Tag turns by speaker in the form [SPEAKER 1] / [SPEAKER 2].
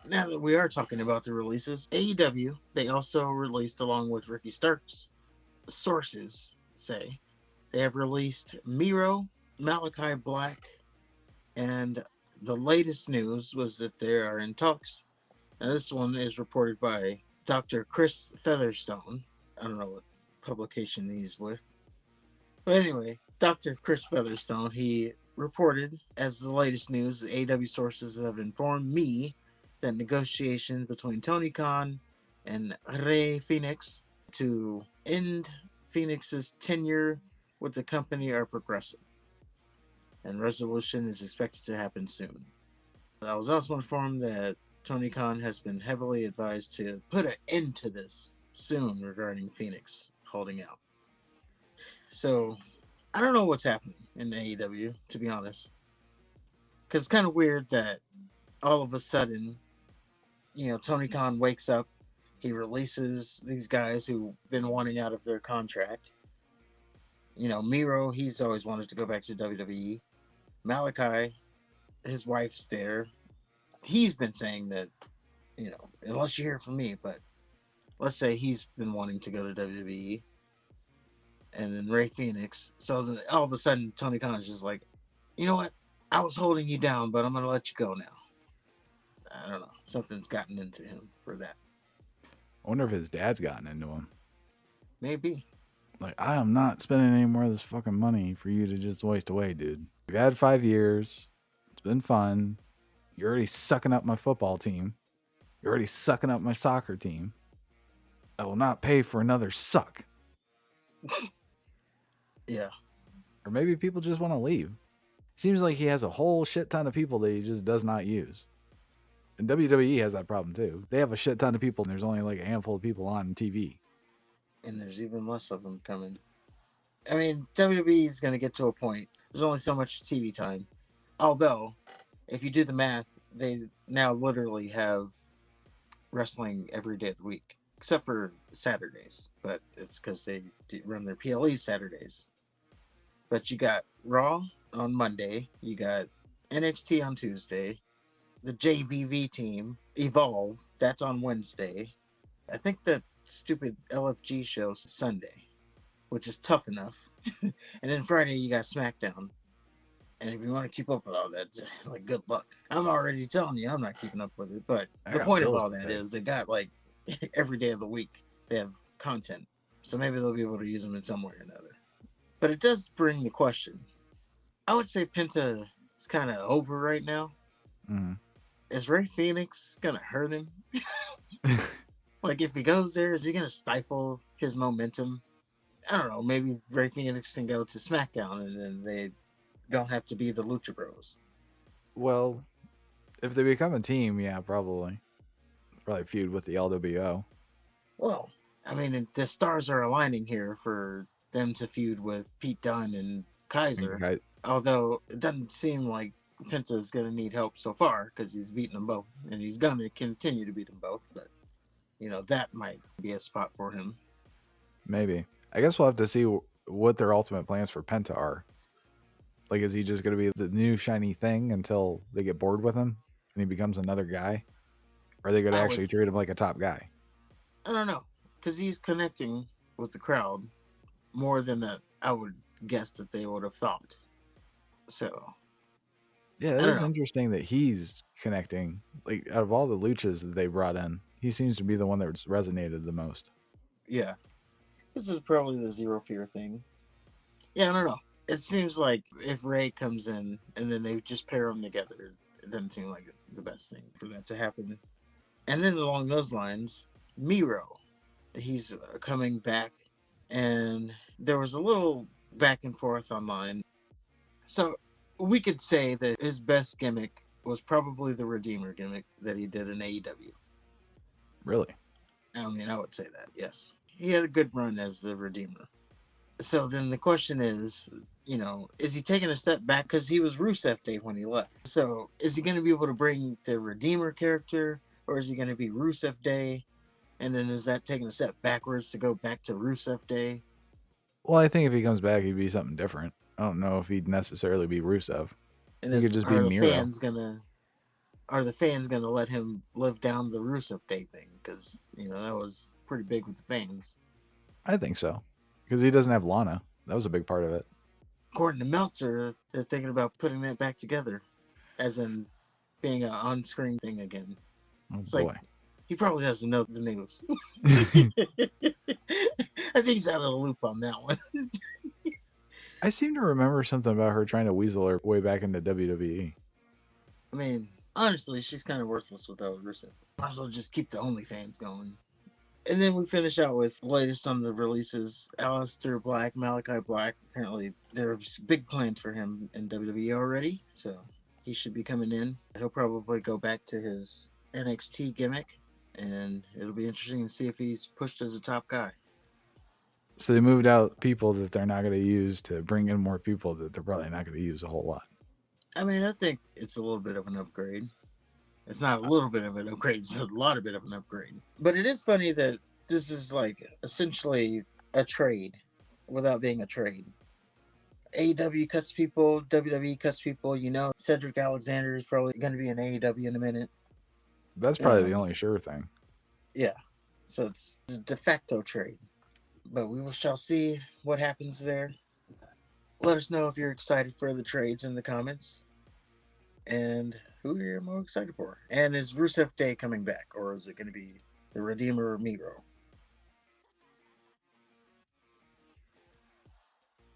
[SPEAKER 1] Now that we are talking about the releases, AEW, they also released, along with Ricky Starks, sources say, they have released Miro, Malakai Black, and the latest news was that they are in talks. Now, this one is reported by Dr. Chris Featherstone. I don't know what publication he's with. But anyway, Dr. Chris Featherstone, he reported as the latest news, AW sources have informed me that negotiations between Tony Khan and Rey Fenix to end Phoenix's tenure with the company are progressing, and resolution is expected to happen soon. I was also informed that Tony Khan has been heavily advised to put an end to this soon regarding Phoenix holding out. So I don't know what's happening in AEW, to be honest, because it's kind of weird that all of a sudden, Tony Khan wakes up, he releases these guys who've been wanting out of their contract. Miro, he's always wanted to go back to WWE. Malakai, his wife's there. He's been saying that, unless you hear from me, but let's say he's been wanting to go to WWE. And then Ray Phoenix. So all of a sudden, Tony Khan is just like, you know what? I was holding you down, but I'm going to let you go now. I don't know. Something's gotten into him for that.
[SPEAKER 2] I wonder if his dad's gotten into him.
[SPEAKER 1] Maybe.
[SPEAKER 2] Like, I am not spending any more of this fucking money for you to just waste away, dude. We've had 5 years. It's been fun. You're already sucking up my football team. You're already sucking up my soccer team. I will not pay for another suck.
[SPEAKER 1] Yeah.
[SPEAKER 2] Or maybe people just want to leave. Seems like he has a whole shit ton of people that he just does not use. And WWE has that problem too. They have a shit ton of people and there's only like a handful of people on TV.
[SPEAKER 1] And there's even less of them coming. I mean, WWE is going to get to a point. There's only so much TV time. Although, if you do the math, they now literally have wrestling every day of the week, except for Saturdays. But it's because they run their PLEs Saturdays. But you got Raw on Monday. You got NXT on Tuesday. The JVV team, Evolve, that's on Wednesday. I think the stupid LFG show's Sunday, which is tough enough. And then Friday, you got SmackDown. And if you want to keep up with all that, like, good luck. I'm already telling you, I'm not keeping up with it. But the point of all that is they got, like, every day of the week, they have content. So maybe they'll be able to use them in some way or another. But it does bring the question. I would say Penta is kind of over right now.
[SPEAKER 2] Mm-hmm.
[SPEAKER 1] Is Ray Phoenix going to hurt him? Like, if he goes there, is he going to stifle his momentum? I don't know. Maybe Ray Phoenix can go to SmackDown and then they don't have to be the Lucha Bros.
[SPEAKER 2] Well, if they become a team, yeah, probably. Probably feud with the LWO.
[SPEAKER 1] Well, I mean, the stars are aligning here for them to feud with Pete Dunne and Kaiser.
[SPEAKER 2] Okay.
[SPEAKER 1] Although it doesn't seem like Penta is going to need help so far because he's beaten them both. And he's going to continue to beat them both. But, that might be a spot for him.
[SPEAKER 2] Maybe. I guess we'll have to see what their ultimate plans for Penta are. Like, is he just going to be the new shiny thing until they get bored with him and he becomes another guy? Or are they going to actually treat him like a top guy?
[SPEAKER 1] I don't know. Because he's connecting with the crowd more than that I would guess that they would have thought. So.
[SPEAKER 2] Yeah, it is interesting that he's connecting. Like, out of all the luchas that they brought in, he seems to be the one that resonated the most.
[SPEAKER 1] Yeah. This is probably the Zero Fear thing. Yeah, I don't know. It seems like if Ray comes in and then they just pair them together, it doesn't seem like the best thing for that to happen. And then along those lines, Miro, he's coming back, and there was a little back and forth online. So we could say that his best gimmick was probably the Redeemer gimmick that he did in AEW.
[SPEAKER 2] Really?
[SPEAKER 1] I mean, I would say that, yes. He had a good run as the Redeemer. So then the question is, is he taking a step back? Because he was Rusev Day when he left. So is he going to be able to bring the Redeemer character, or is he going to be Rusev Day? And then is that taking a step backwards to go back to Rusev Day?
[SPEAKER 2] Well, I think if he comes back, he'd be something different. I don't know if he'd necessarily be Rusev.
[SPEAKER 1] And
[SPEAKER 2] he could just be Miro.
[SPEAKER 1] Fans gonna... are the fans going to let him live down the Rusev Day thing? Because, that was pretty big with the fans.
[SPEAKER 2] I think so. Because he doesn't have Lana. That was a big part of it.
[SPEAKER 1] According to Meltzer, they're thinking about putting that back together, as in being an on-screen thing again.
[SPEAKER 2] Oh,
[SPEAKER 1] It's
[SPEAKER 2] boy.
[SPEAKER 1] like, he probably doesn't know the news. I think he's out of the loop on that one.
[SPEAKER 2] I seem to remember something about her trying to weasel her way back into WWE.
[SPEAKER 1] I mean, honestly, she's kind of worthless without Rusev. Might as well just keep the OnlyFans going. And then we finish out with the latest on the releases. Aleister Black, Malakai Black. Apparently, there's big plans for him in WWE already, so he should be coming in. He'll probably go back to his NXT gimmick, and it'll be interesting to see if he's pushed as a top guy.
[SPEAKER 2] So they moved out people that they're not going to use to bring in more people that they're probably not going to use a whole lot.
[SPEAKER 1] I mean, I think it's a little bit of an upgrade. It's not a little bit of an upgrade, it's a lot of bit of an upgrade. But it is funny that this is like essentially a trade without being a trade. AEW cuts people, WWE cuts people. Cedric Alexander is probably going to be in AEW in a minute.
[SPEAKER 2] That's probably the only sure thing.
[SPEAKER 1] Yeah. So it's a de facto trade. But we shall see what happens there. Let us know if you're excited for the trades in the comments. And who you're more excited for. And is Rusev Day coming back? Or is it going to be the Redeemer or Miro?